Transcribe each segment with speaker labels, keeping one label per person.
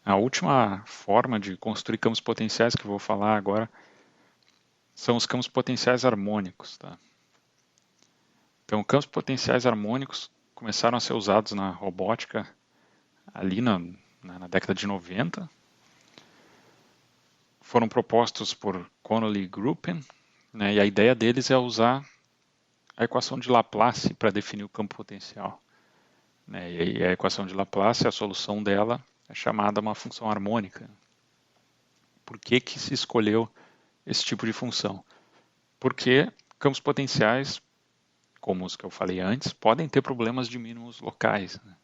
Speaker 1: A última forma de construir campos potenciais que eu vou falar agora são os campos potenciais harmônicos. Tá? Então, campos potenciais harmônicos começaram a ser usados na robótica ali na década de 90. Foram propostos por Connolly e Gruppen, né, e a ideia deles é usar a equação de Laplace para definir o campo potencial. Né, e a equação de Laplace, a solução dela é chamada uma função harmônica. Por que se escolheu esse tipo de função? Porque campos potenciais, como os que eu falei antes, podem ter problemas de mínimos locais. Né?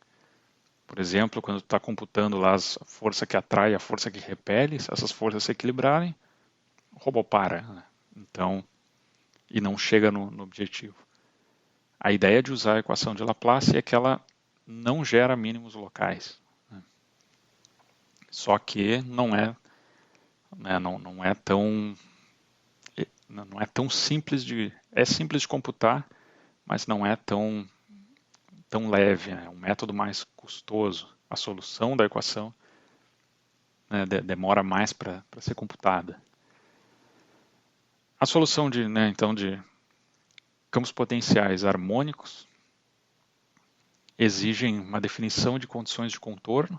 Speaker 1: Por exemplo, quando tu está computando lá a força que atrai e a força que repele, se essas forças se equilibrarem, o robô para. Né? Então, e não chega no objetivo. A ideia de usar a equação de Laplace é que ela não gera mínimos locais. Né? Só que não é, né, não é tão simples é simples de computar, mas não é tão leve, né? É um método mais custoso. A solução da equação, né, demora mais para ser computada. A solução então de campos potenciais harmônicos exigem uma definição de condições de contorno,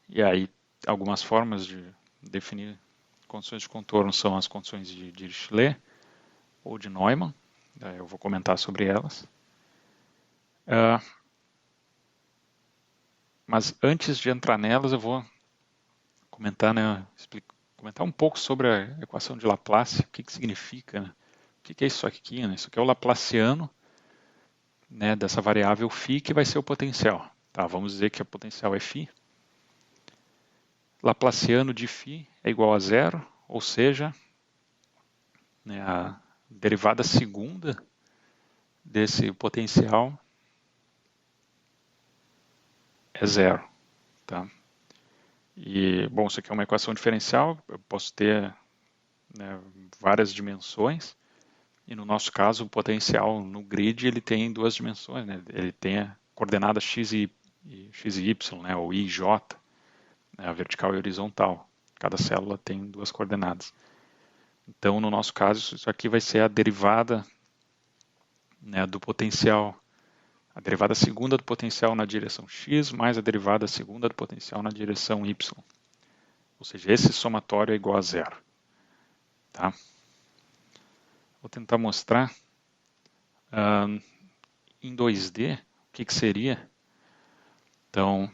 Speaker 1: e aí algumas formas de definir condições de contorno são as condições de Dirichlet ou de Neumann, eu vou comentar sobre elas. Mas antes de entrar nelas, eu vou comentar, comentar um pouco sobre a equação de Laplace, o que significa, né? O que é isso aqui? Né? Isso aqui é o Laplaciano, né, dessa variável φ, que vai ser o potencial. Tá, vamos dizer que o potencial é φ. Laplaciano de φ é igual a zero, ou seja, né, a derivada segunda desse potencial é zero. Tá? E, bom, isso aqui é uma equação diferencial, eu posso ter, né, várias dimensões, e no nosso caso o potencial no grid ele tem duas dimensões, né? Ele tem a coordenada x e y, né, ou i e j, né, a vertical e horizontal. Cada célula tem duas coordenadas. Então, no nosso caso, isso aqui vai ser a derivada, né, do potencial, a derivada segunda do potencial na direção x mais a derivada segunda do potencial na direção y. Ou seja, esse somatório é igual a zero. Tá? Vou tentar mostrar em 2D o que seria. Então,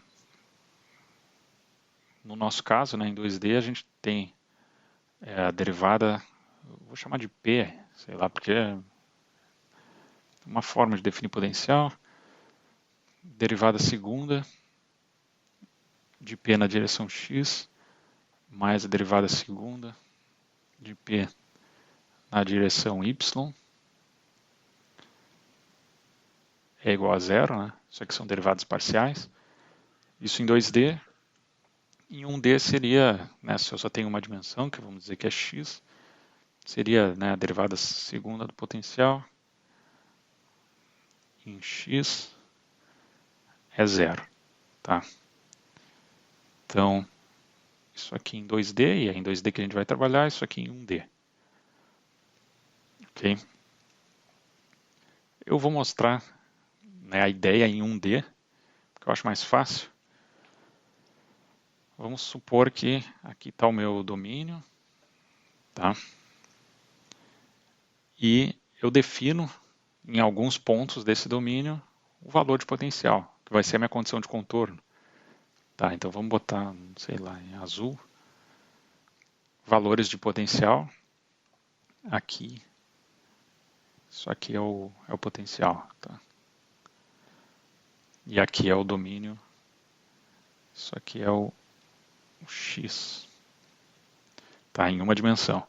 Speaker 1: no nosso caso, né, em 2D, a gente tem a derivada, vou chamar de P, sei lá, porque é uma forma de definir potencial. Derivada segunda de P na direção x, mais a derivada segunda de P na direção y, é igual a zero, né? Isso aqui são derivadas parciais. Isso em 2D. Em 1D seria, né, se eu só tenho uma dimensão, que vamos dizer que é x, seria, né, a derivada segunda do potencial em x é zero. Tá? Então, isso aqui em 2D, e é em 2D que a gente vai trabalhar, isso aqui em 1D. Ok? Eu vou mostrar, né, a ideia em 1D, que eu acho mais fácil. Vamos supor que aqui está o meu domínio, tá? E eu defino em alguns pontos desse domínio o valor de potencial, que vai ser a minha condição de contorno. Tá, então vamos botar, sei lá, em azul, valores de potencial. Aqui, isso aqui é o potencial. Tá? E aqui é o domínio, isso aqui é o x. Tá, em uma dimensão.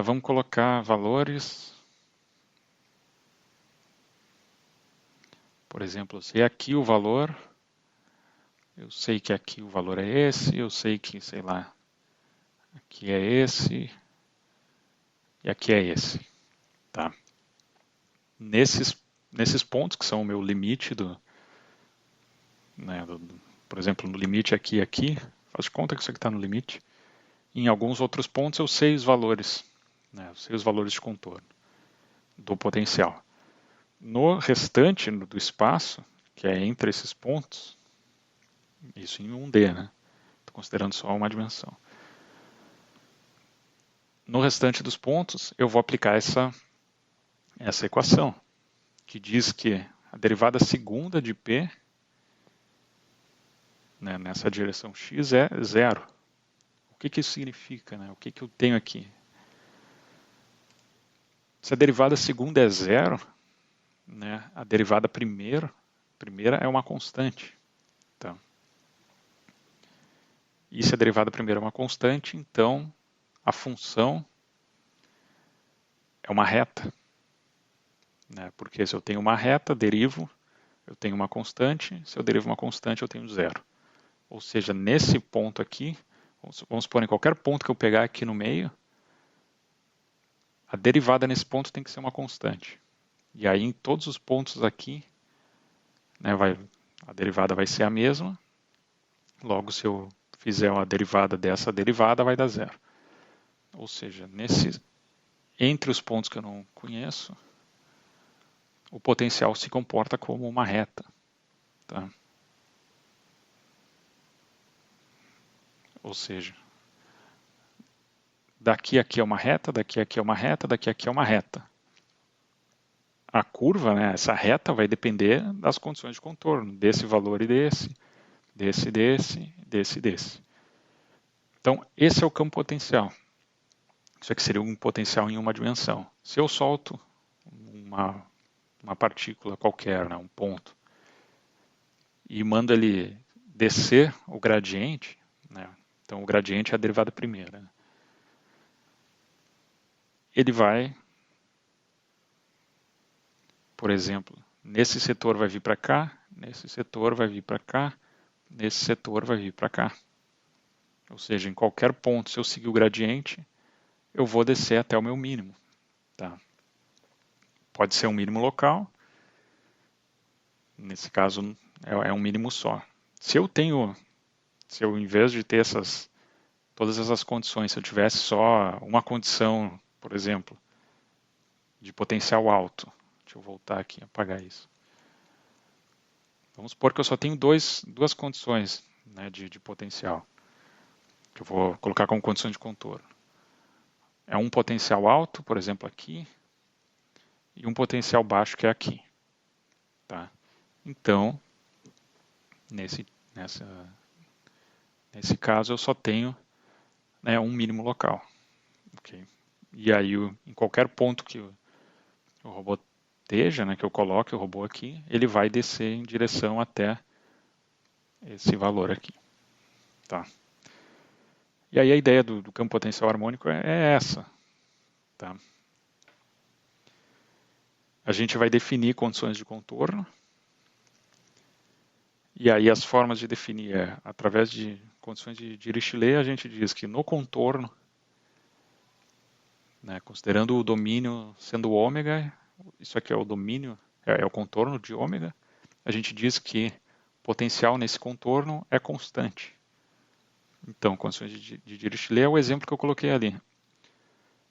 Speaker 1: Vamos colocar valores. Por exemplo, se aqui o valor, eu sei que aqui o valor é esse, eu sei que, sei lá, aqui é esse e aqui é esse. Tá? Nesses pontos, que são o meu limite né, por exemplo, no limite aqui e aqui, faz de conta que isso aqui está no limite. Em alguns outros pontos eu sei os valores, né? Eu sei os valores de contorno do potencial. No restante do espaço, que é entre esses pontos, isso em 1D, né? Estou considerando só uma dimensão. No restante dos pontos, eu vou aplicar essa equação, que diz que a derivada segunda de P, né, nessa direção x é zero. O que isso significa? Né? O que eu tenho aqui? Se a derivada segunda é zero, né, a derivada primeira é uma constante. Então, e se a derivada primeira é uma constante, então a função é uma reta. Né? Porque se eu tenho uma reta, derivo, eu tenho uma constante. Se eu derivo uma constante, eu tenho zero. Ou seja, nesse ponto aqui, vamos supor, em qualquer ponto que eu pegar aqui no meio, a derivada nesse ponto tem que ser uma constante. E aí em todos os pontos aqui, né, a derivada vai ser a mesma. Logo, se eu fizer uma derivada dessa derivada, vai dar zero. Ou seja, entre os pontos que eu não conheço, o potencial se comporta como uma reta. Tá? Ou seja, daqui a aqui é uma reta, daqui a aqui é uma reta, daqui a aqui é uma reta. A curva, né, essa reta vai depender das condições de contorno, desse valor e desse. Então, esse é o campo potencial. Isso aqui seria um potencial em uma dimensão. Se eu solto uma partícula qualquer, né, um ponto, e mando ele descer o gradiente, né, então o gradiente é a derivada primeira, né, ele vai, por exemplo, nesse setor vai vir para cá, nesse setor vai vir para cá, nesse setor vai vir para cá. Ou seja, em qualquer ponto, se eu seguir o gradiente, eu vou descer até o meu mínimo. Tá? Pode ser um mínimo local, nesse caso é um mínimo só. Se eu em vez de ter todas essas condições, se eu tivesse só uma condição, por exemplo, de potencial alto, deixa eu voltar aqui e apagar isso. Vamos supor que eu só tenho duas condições, né, de potencial, que eu vou colocar como condição de contorno. É um potencial alto, por exemplo, aqui, e um potencial baixo, que é aqui. Tá? Então, nesse caso, eu só tenho, né, um mínimo local. Okay? E aí, em qualquer ponto que o robô esteja, né, que eu coloque o robô aqui, ele vai descer em direção até esse valor aqui. Tá? E aí a ideia do campo potencial harmônico é essa. Tá? A gente vai definir condições de contorno. E aí as formas de definir através de condições de Dirichlet, a gente diz que no contorno, né, considerando o domínio sendo ômega, isso aqui é o domínio, é o contorno de ômega, a gente diz que potencial nesse contorno é constante. Então, condições de Dirichlet é o exemplo que eu coloquei ali.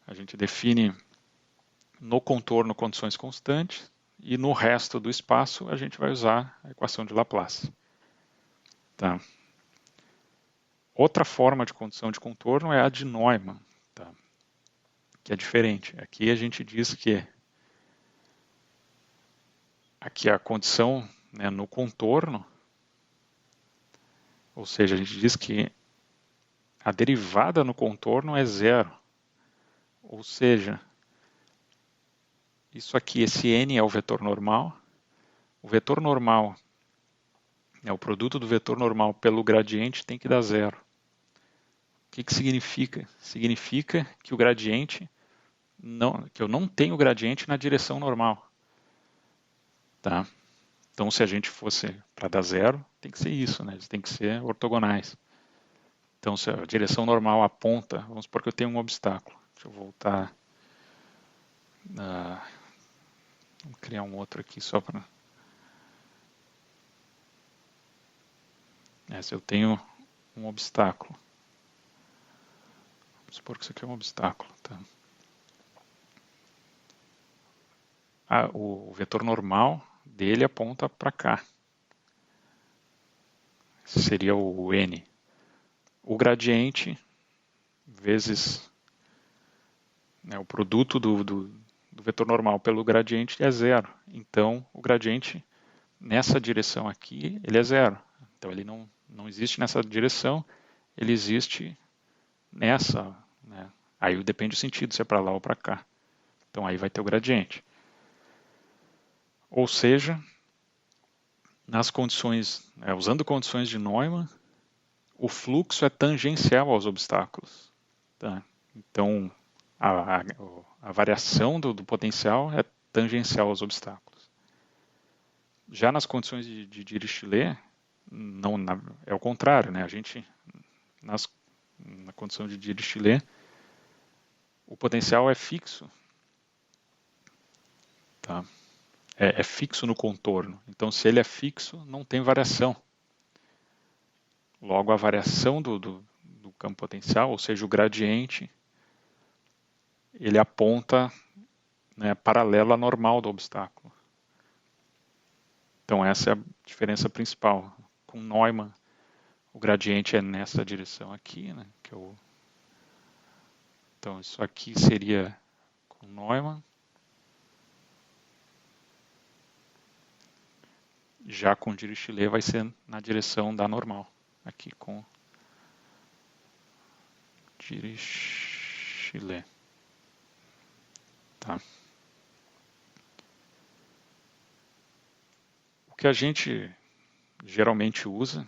Speaker 1: A gente define no contorno condições constantes e no resto do espaço a gente vai usar a equação de Laplace. Tá? Outra forma de condição de contorno é a de Neumann, tá? Que é diferente. Aqui a gente diz que aqui a condição, né, no contorno, ou seja, a gente diz que a derivada no contorno é zero. Ou seja, isso aqui, esse n é o vetor normal. O vetor normal, o produto do vetor normal pelo gradiente tem que dar zero. O que significa? Significa que o gradiente, que eu não tenho gradiente na direção normal. Tá? Então, se a gente fosse para dar zero, tem que ser isso, né? Eles têm que ser ortogonais. Então, se a direção normal aponta, vamos supor que eu tenho um obstáculo. Deixa eu voltar. Vou criar um outro aqui só para... Se eu tenho um obstáculo, vamos supor que isso aqui é um obstáculo, tá? O vetor normal dele aponta para cá. Esse seria o n. O gradiente vezes, né, o produto do vetor normal pelo gradiente é zero. Então, o gradiente nessa direção aqui, ele é zero. Então, ele não existe nessa direção, ele existe nessa, né? Aí depende do sentido, se é para lá ou para cá. Então, aí vai ter o gradiente. Ou seja, nas condições, usando condições de Neumann, o fluxo é tangencial aos obstáculos. Tá? Então, a variação do potencial é tangencial aos obstáculos. Já nas condições de Dirichlet, é o contrário, né? A gente, na condição de Dirichlet, o potencial é fixo. Tá? É fixo no contorno. Então, se ele é fixo, não tem variação. Logo, a variação do campo potencial, ou seja, o gradiente, ele aponta, né, paralela à normal do obstáculo. Então, essa é a diferença principal. Com Neumann, o gradiente é nessa direção aqui, né, então, isso aqui seria com Neumann. Já com Dirichlet vai ser na direção da normal. Aqui com Dirichlet. Tá. O que a gente geralmente usa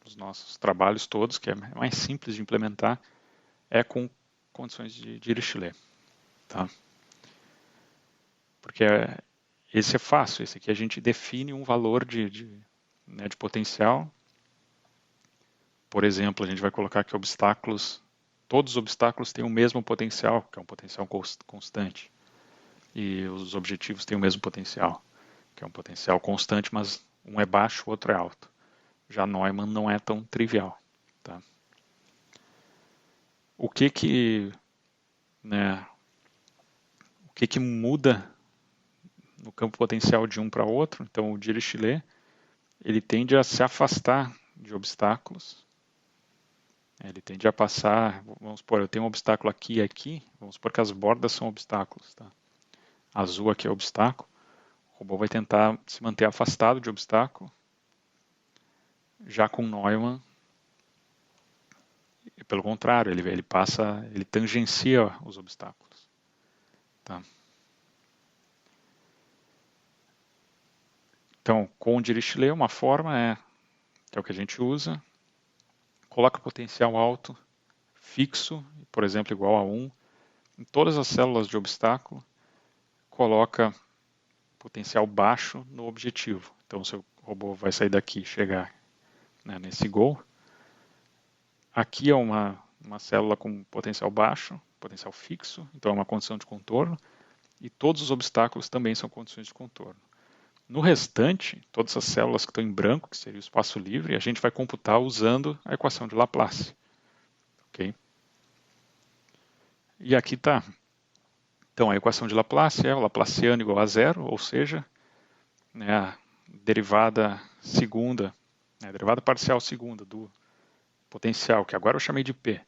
Speaker 1: nos nossos trabalhos todos, que é mais simples de implementar, é com condições de Dirichlet. Tá? Porque esse é fácil, esse aqui a gente define um valor de potencial. Por exemplo, a gente vai colocar que todos os obstáculos têm o mesmo potencial, que é um potencial constante. E os objetivos têm o mesmo potencial, que é um potencial constante, mas um é baixo, o outro é alto. Já Neumann não é tão trivial. Tá? O que muda no campo potencial de um para outro? Então, o Dirichlet, ele tende a se afastar de obstáculos. Ele tende a passar, vamos supor, eu tenho um obstáculo aqui e aqui, vamos supor que as bordas são obstáculos. Tá? Azul aqui é obstáculo. O robô vai tentar se manter afastado de obstáculo. Já com Neumann, pelo contrário, ele tangencia os obstáculos. Tá? Então, com o Dirichlet, uma forma que é o que a gente usa, coloca potencial alto, fixo, por exemplo, igual a 1, em todas as células de obstáculo, coloca potencial baixo no objetivo. Então, o seu robô vai sair daqui e chegar, né, nesse goal. Aqui é uma célula com potencial baixo, potencial fixo, então é uma condição de contorno, e todos os obstáculos também são condições de contorno. No restante, todas as células que estão em branco, que seria o espaço livre, a gente vai computar usando a equação de Laplace. Okay? E aqui está. Então, a equação de Laplace é o Laplaciano igual a zero, ou seja, né, a derivada segunda, a derivada parcial segunda do potencial, que agora eu chamei de P.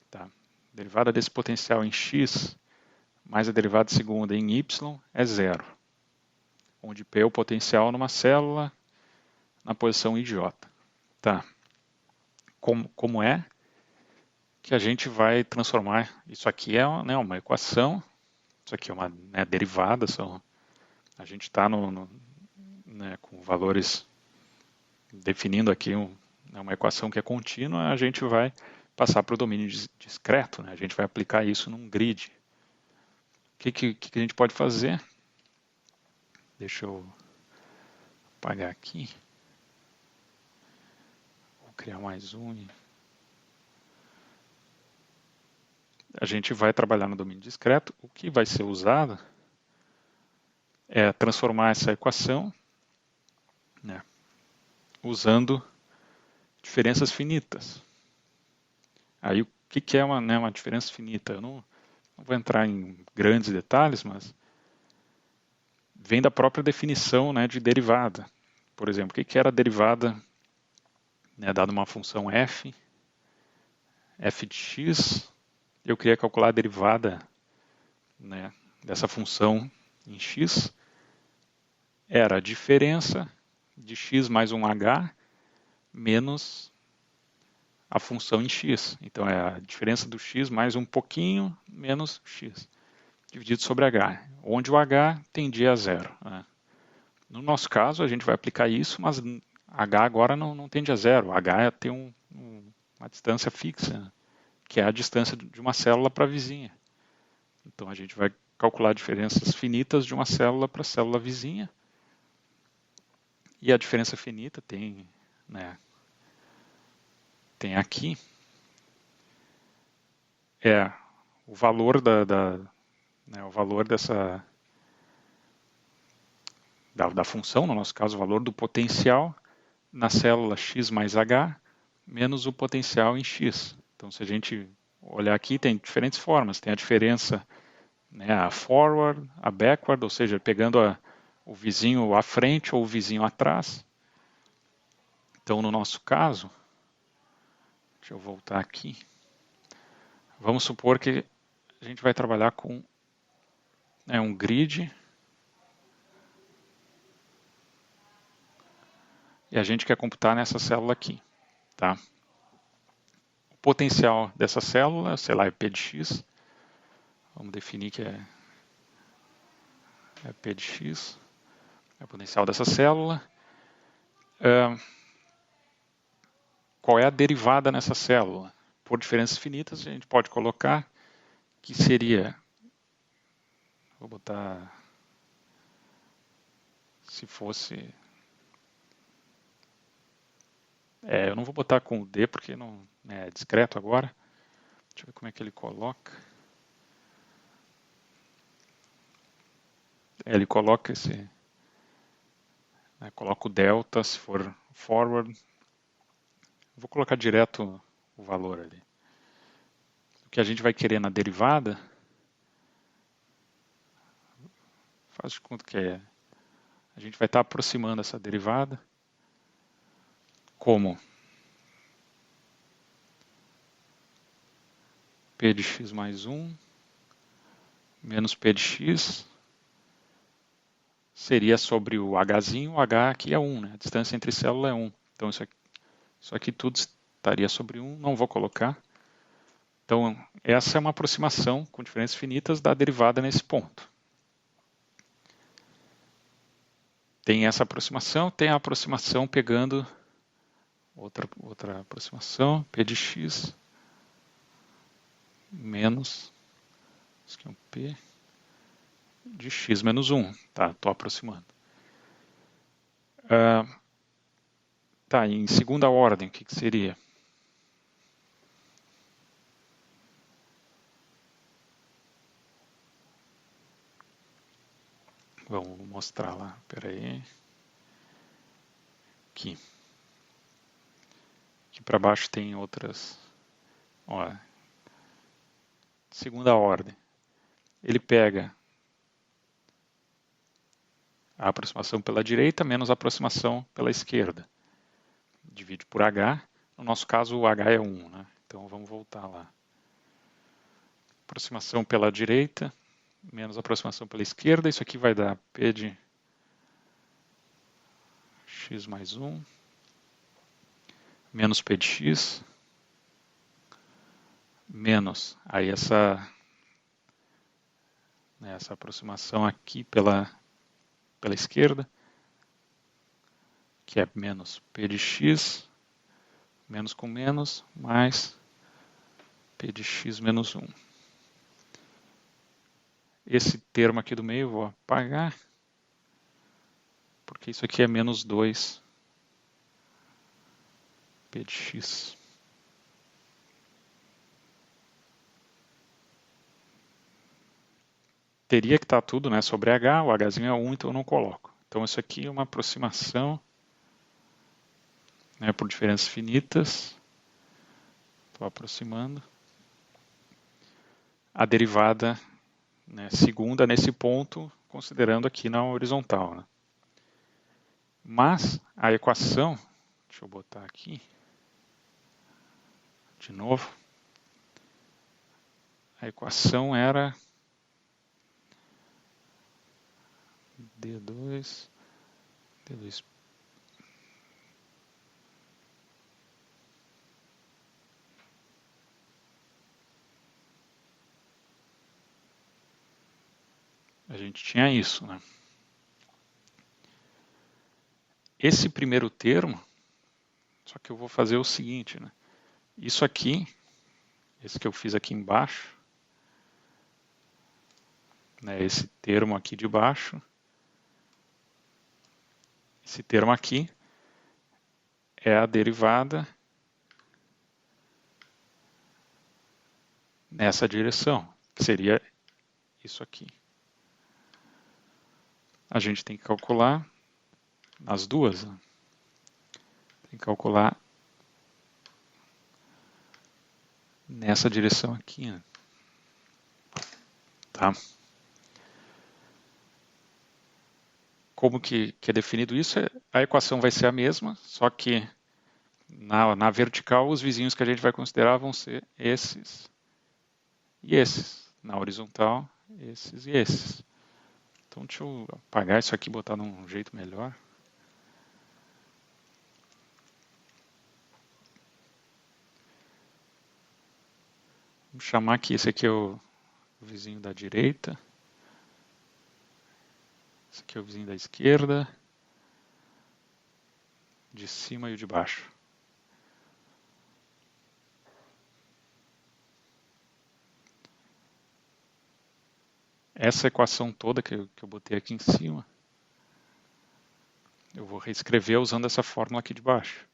Speaker 1: Tá? Derivada desse potencial em x mais a derivada segunda em y é zero, onde P é o potencial numa célula na posição idiota. Tá. Como é que a gente vai transformar? Isso aqui é uma equação, isso aqui é uma derivada, a gente está com valores definindo aqui uma equação que é contínua, a gente vai passar para o domínio discreto, né? A gente vai aplicar isso num grid. O que a gente pode fazer? Deixa eu apagar aqui. Vou criar mais um. A gente vai trabalhar no domínio discreto. O que vai ser usado é transformar essa equação, né, usando diferenças finitas. Aí o que é uma diferença finita? Eu não vou entrar em grandes detalhes, mas vem da própria definição, né, de derivada. Por exemplo, o que era a derivada, né, dada uma função f de x, eu queria calcular a derivada, né, dessa função em x, era a diferença de x mais um h menos a função em x. Então é a diferença do x mais um pouquinho menos x, dividido sobre h, onde o h tendia a zero, né? No nosso caso, a gente vai aplicar isso, mas h agora não tende a zero. H tem uma distância fixa, né, que é a distância de uma célula para a vizinha. Então a gente vai calcular diferenças finitas de uma célula para a célula vizinha. E a diferença finita tem, né, tem aqui, é o valor né, o valor da função, no nosso caso, o valor do potencial na célula x mais h menos o potencial em x. Então, se a gente olhar aqui, tem diferentes formas. Tem a diferença, né, a forward, a backward, ou seja, pegando o vizinho à frente ou o vizinho atrás. Então, no nosso caso, deixa eu voltar aqui. Vamos supor que a gente vai trabalhar com, né, um grid e a gente quer computar nessa célula aqui, tá? O potencial dessa célula, sei lá, é P de x. Vamos definir que é P de x. É o potencial dessa célula. Qual é a derivada nessa célula? Por diferenças finitas, a gente pode colocar que seria, vou botar, se fosse, eu não vou botar com o D porque não é discreto agora. Deixa eu ver como é que ele coloca. Ele coloca coloca o delta se for forward. Vou colocar direto o valor ali. O que a gente vai querer na derivada, faz de conta que a gente vai estar aproximando essa derivada como P de x mais 1 menos P de x seria sobre o Hzinho, o H aqui é 1, né? A distância entre células é 1. Então isso aqui tudo estaria sobre 1, não vou colocar. Então essa é uma aproximação com diferenças finitas da derivada nesse ponto. Tem essa aproximação, tem a aproximação pegando outra aproximação, P de x menos, isso aqui é um P de x menos 1. Tá, estou aproximando. Tá, em segunda ordem, o que seria? Vamos mostrar lá, espera aí. Aqui. Aqui para baixo tem outras. Ó, segunda ordem. Ele pega a aproximação pela direita menos a aproximação pela esquerda. Divide por h. No nosso caso, o h é 1, né? Então vamos voltar lá. Aproximação pela direita menos a aproximação pela esquerda. Isso aqui vai dar P de x mais 1 menos P de x menos aí essa aproximação aqui pela esquerda, que é menos P de x, menos com menos, mais P de x menos 1. Esse termo aqui do meio eu vou apagar, porque isso aqui é menos 2 P de x. Teria que estar tudo, né, sobre h, o hzinho é 1, então eu não coloco. Então isso aqui é uma aproximação né, por diferenças finitas. Estou aproximando. A derivada, né, segunda nesse ponto, considerando aqui na horizontal. Né? Mas a equação, deixa eu botar aqui, de novo, a equação era D2, a gente tinha isso, né? Esse primeiro termo, só que eu vou fazer o seguinte, né? Isso aqui, esse que eu fiz aqui embaixo, né, esse termo aqui de baixo, esse termo aqui é a derivada nessa direção, que seria isso aqui. A gente tem que calcular as duas. Né? Tem que calcular nessa direção aqui. Né? Tá? Como que é definido isso? A equação vai ser a mesma, só que na vertical os vizinhos que a gente vai considerar vão ser esses e esses. Na horizontal, esses e esses. Então deixa eu apagar isso aqui e botar de um jeito melhor. Vamos chamar aqui, esse aqui é o vizinho da direita. Esse aqui é o vizinho da esquerda. De cima e o de baixo. Essa equação toda que eu botei aqui em cima, eu vou reescrever usando essa fórmula aqui de baixo.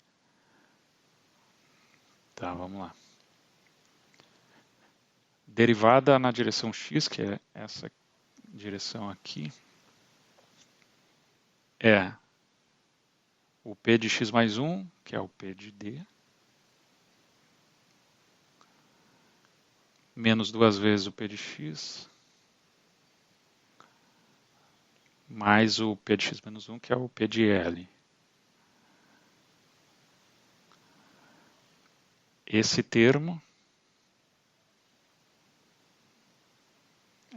Speaker 1: Tá, vamos lá. Derivada na direção x, que é essa direção aqui, é o p de x mais 1, que é o p de d, menos duas vezes o p de x, mais o p de x menos 1, que é o p de l. Esse termo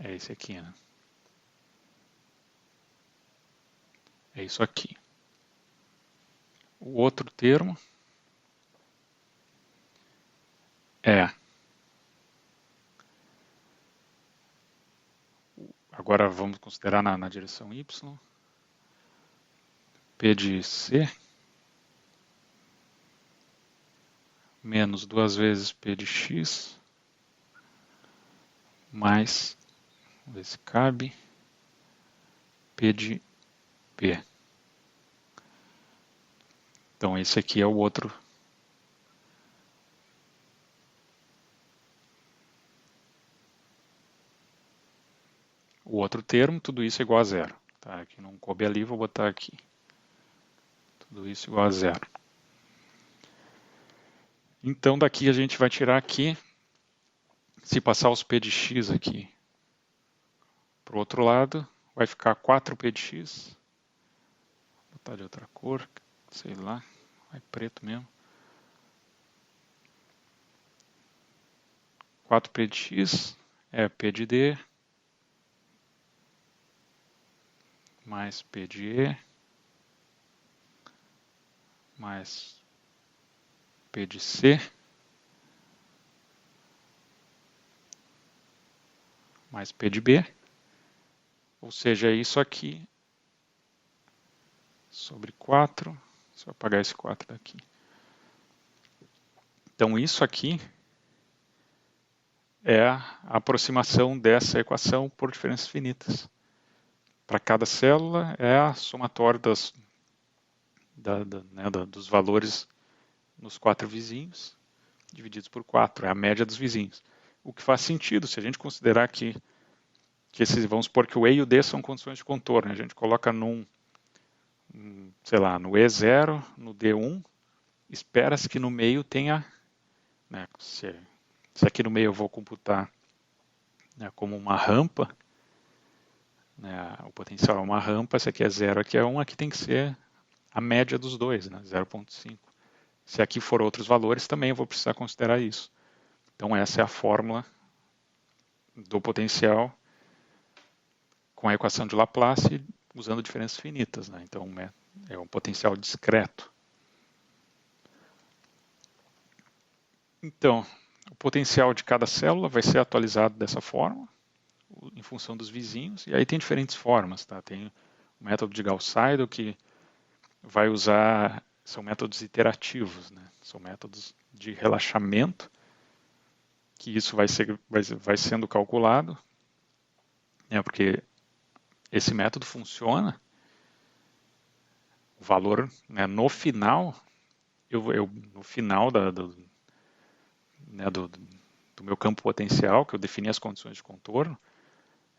Speaker 1: é esse aqui, né? É isso aqui. O outro termo é, agora vamos considerar na direção y, p de c menos duas vezes p de x mais, vamos ver se cabe, p de p. Então esse aqui é o outro. O outro termo, tudo isso é igual a zero. Tá? Aqui não coube ali, vou botar aqui. Tudo isso igual a zero. Então daqui a gente vai tirar aqui, se passar os p de x aqui para o outro lado, vai ficar 4p de x. Vou botar de outra cor, sei lá, vai preto mesmo. 4p de x é p de d mais p de e mais p de c mais p de b, ou seja, isso aqui sobre 4, se eu apagar esse 4 daqui. Então isso aqui é a aproximação dessa equação por diferenças finitas. Para cada célula é a somatória dos valores nos 4 vizinhos, divididos por 4, é a média dos vizinhos. O que faz sentido, se a gente considerar que esses, vamos supor que o E e o D são condições de contorno, a gente coloca sei lá, no E0, no D1, espera-se que no meio tenha, né, se aqui no meio eu vou computar, né, como uma rampa, né, o potencial é uma rampa, se aqui é 0, aqui é 1, aqui tem que ser a média dos dois, né, 0,5. Se aqui for outros valores, também eu vou precisar considerar isso. Então essa é a fórmula do potencial com a equação de Laplace usando diferenças finitas, né? Então é um potencial discreto. Então, o potencial de cada célula vai ser atualizado dessa forma, em função dos vizinhos, e aí tem diferentes formas, tá? Tem o método de Gauss-Seidel, que vai usar, são métodos iterativos, né? São métodos de relaxamento, que isso vai sendo calculado, né? Porque esse método funciona, o valor, né, no final, no final né, do meu campo potencial, que eu defini as condições de contorno,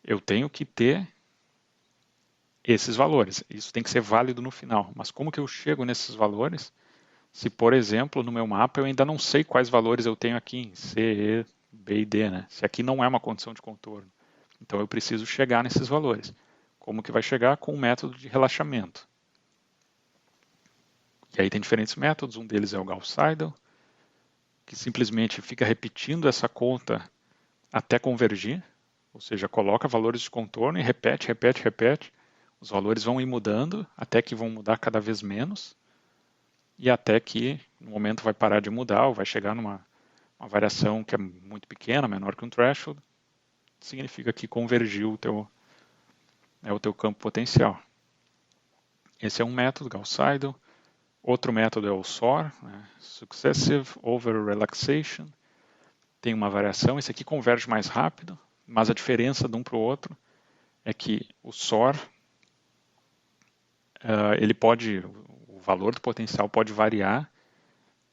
Speaker 1: eu tenho que ter esses valores. Isso tem que ser válido no final. Mas como que eu chego nesses valores se, por exemplo, no meu mapa eu ainda não sei quais valores eu tenho aqui em C, E, B e D, né? Se aqui não é uma condição de contorno. Então eu preciso chegar nesses valores. Como que vai chegar? Com um método de relaxamento. E aí tem diferentes métodos, um deles é o Gauss-Seidel, que simplesmente fica repetindo essa conta até convergir, ou seja, coloca valores de contorno e repete, repete, repete. Os valores vão ir mudando até que vão mudar cada vez menos e até que no momento vai parar de mudar ou vai chegar numa uma variação que é muito pequena, menor que um threshold, significa que convergiu o teu campo potencial. Esse é um método, Gauss-Seidel. Outro método é o SOR, né? Successive Over Relaxation. Tem uma variação, esse aqui converge mais rápido, mas a diferença de um para o outro é que o SOR, o valor do potencial pode variar,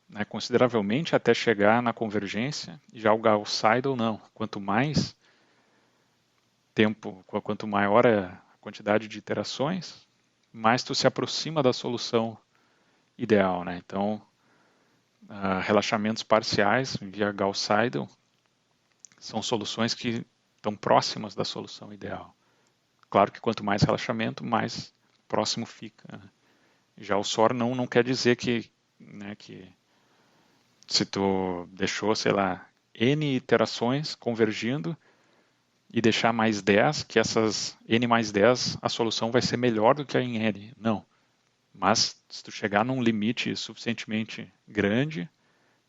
Speaker 1: né, consideravelmente até chegar na convergência, já o Gauss-Seidel não. Quanto mais tempo, quanto maior é a quantidade de iterações, mais tu se aproxima da solução ideal, né? Então, relaxamentos parciais via Gauss-Seidel são soluções que estão próximas da solução ideal. Claro que quanto mais relaxamento, mais próximo fica. Né? Já o SOR não quer dizer que, né, que se tu deixou, sei lá, N iterações convergindo e deixar mais 10, que essas N mais 10, a solução vai ser melhor do que a em N. Não. Mas se tu chegar num limite suficientemente grande,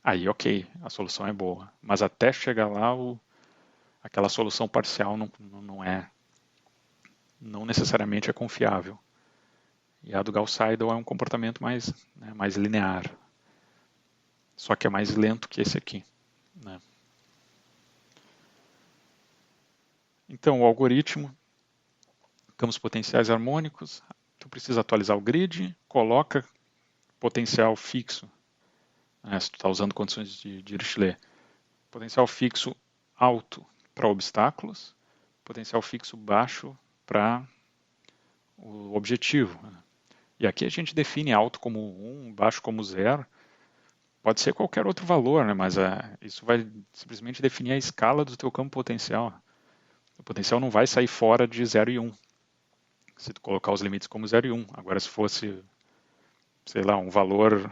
Speaker 1: aí ok, a solução é boa. Mas até chegar lá, aquela solução parcial não necessariamente é confiável. E a do Gauss-Seidel é um comportamento mais, né, mais linear. Só que é mais lento que esse aqui. Né? Então, o algoritmo, campos potenciais harmônicos, tu precisa atualizar o grid, coloca potencial fixo, né, se tu está usando condições de Dirichlet, potencial fixo alto para obstáculos, potencial fixo baixo para o objetivo. Né? E aqui a gente define alto como 1, baixo como 0. Pode ser qualquer outro valor, né? Mas isso vai simplesmente definir a escala do teu campo potencial. O potencial não vai sair fora de 0 e 1, se tu colocar os limites como 0 e 1. Agora, se fosse, sei lá, um valor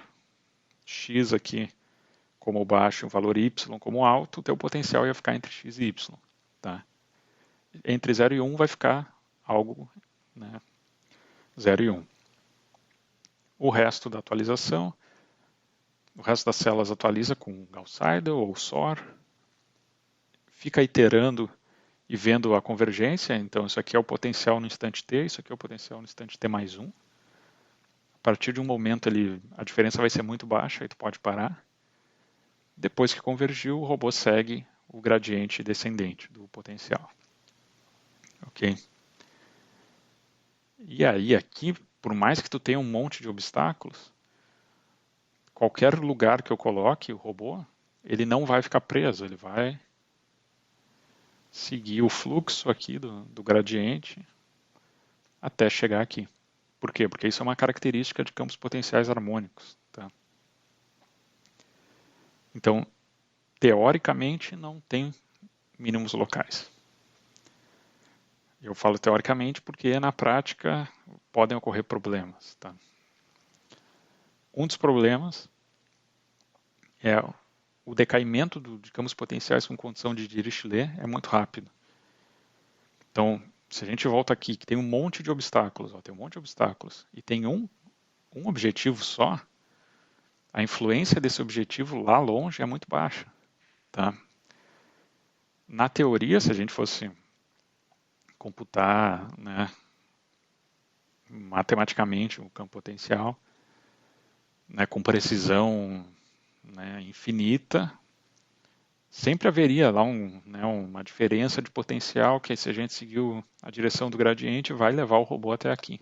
Speaker 1: x aqui como baixo e um valor y como alto, o teu potencial ia ficar entre x e y. Tá? Entre 0 e 1 vai ficar algo, né, 0 e 1. O resto da atualização, o resto das células atualiza com Gauss-Seidel ou SOR, fica iterando e vendo a convergência, então isso aqui é o potencial no instante t, isso aqui é o potencial no instante t mais 1. A partir de um momento a diferença vai ser muito baixa, aí tu pode parar. Depois que convergiu, o robô segue o gradiente descendente do potencial. Ok? E aí aqui, por mais que tu tenha um monte de obstáculos, qualquer lugar que eu coloque o robô, ele não vai ficar preso, ele vai seguir o fluxo aqui do gradiente até chegar aqui. Por quê? Porque isso é uma característica de campos potenciais harmônicos. Tá? Então, teoricamente, não tem mínimos locais. Eu falo teoricamente porque na prática podem ocorrer problemas. Tá? Um dos problemas é o decaimento de campos potenciais com condição de Dirichlet é muito rápido. Então, se a gente volta aqui, que tem um monte de obstáculos, tem um monte de obstáculos, e tem um objetivo só, a influência desse objetivo lá longe é muito baixa. Tá? Na teoria, se a gente fosse computar, né, matematicamente o campo potencial, né, com precisão, né, infinita, sempre haveria lá né, uma diferença de potencial que, se a gente seguir a direção do gradiente, vai levar o robô até aqui.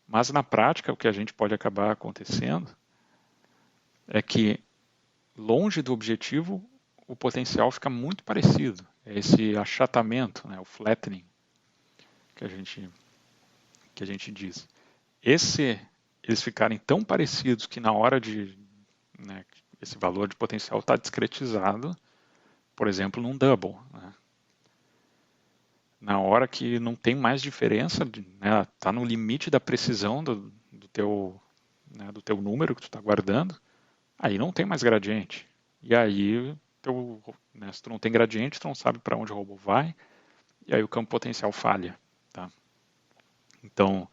Speaker 1: Mas na prática, o que a gente pode acabar acontecendo é que, longe do objetivo, o potencial fica muito parecido. É esse achatamento, né, o flattening, que a gente diz. Eles ficarem tão parecidos que na hora né, esse valor de potencial está discretizado, por exemplo, num double. Né? Na hora que não tem mais diferença, né, tá no limite da precisão do teu número que tu está guardando, aí não tem mais gradiente. E aí, né, se tu não tem gradiente, tu não sabe para onde o robô vai, e aí o campo potencial falha. Tá? Então,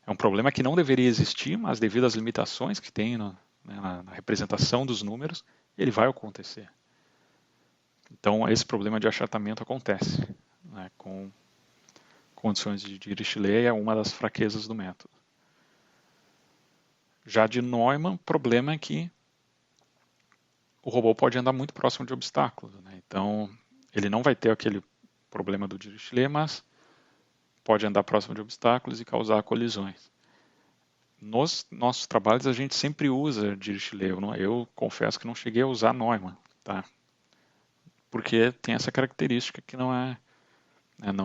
Speaker 1: é um problema que não deveria existir, mas devido às limitações que tem né, na representação dos números, ele vai acontecer. Então, esse problema de achatamento acontece né, com condições de Dirichlet, é uma das fraquezas do método. Já de Neumann, o problema é que o robô pode andar muito próximo de obstáculos. Né? Então, ele não vai ter aquele problema do Dirichlet, mas pode andar próximo de obstáculos e causar colisões. Nos nossos trabalhos, a gente sempre usa Dirichlet. Eu confesso que não cheguei a usar Neumann, tá? Porque tem essa característica que não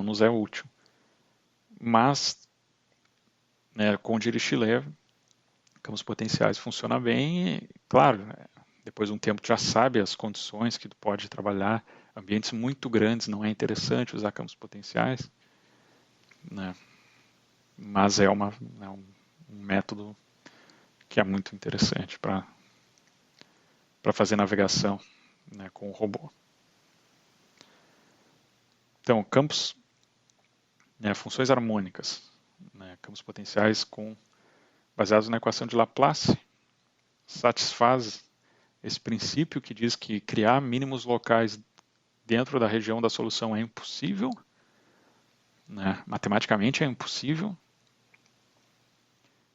Speaker 1: nos é útil. Mas, né, com Dirichlet, campos potenciais funciona bem e, claro, depois de um tempo tu já sabe as condições que tu pode trabalhar. Ambientes muito grandes não é interessante usar campos potenciais, né? Mas é um método que é muito interessante para fazer navegação né, com o robô. Então, campos, né, funções harmônicas, né, campos potenciais baseados na equação de Laplace, satisfaz esse princípio que diz que criar mínimos locais dentro da região da solução é impossível, né, matematicamente é impossível,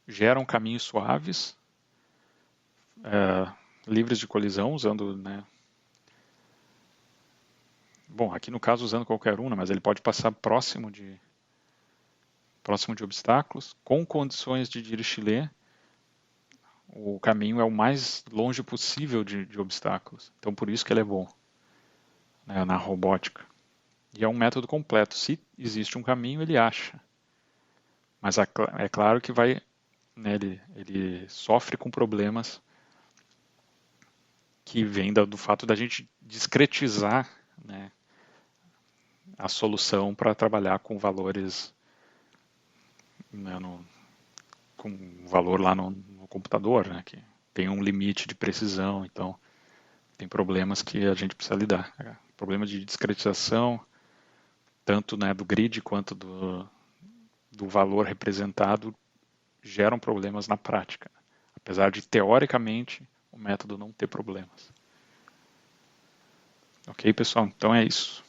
Speaker 1: geram caminhos suaves, livres de colisão, usando, né, bom, aqui no caso usando qualquer um, mas ele pode passar próximo de obstáculos, com condições de Dirichlet, o caminho é o mais longe possível de obstáculos. Então, por isso que ele é bom né, na robótica. E é um método completo. Se existe um caminho, ele acha. Mas é claro que né, ele sofre com problemas que vêm do fato da gente discretizar né, a solução para trabalhar com valores né, com valor lá no computador, né, que tem um limite de precisão, então tem problemas que a gente precisa lidar. Problema de discretização, tanto né, do grid quanto do valor representado, geram problemas na prática, apesar de, teoricamente, o método não ter problemas. Ok, pessoal? Então é isso.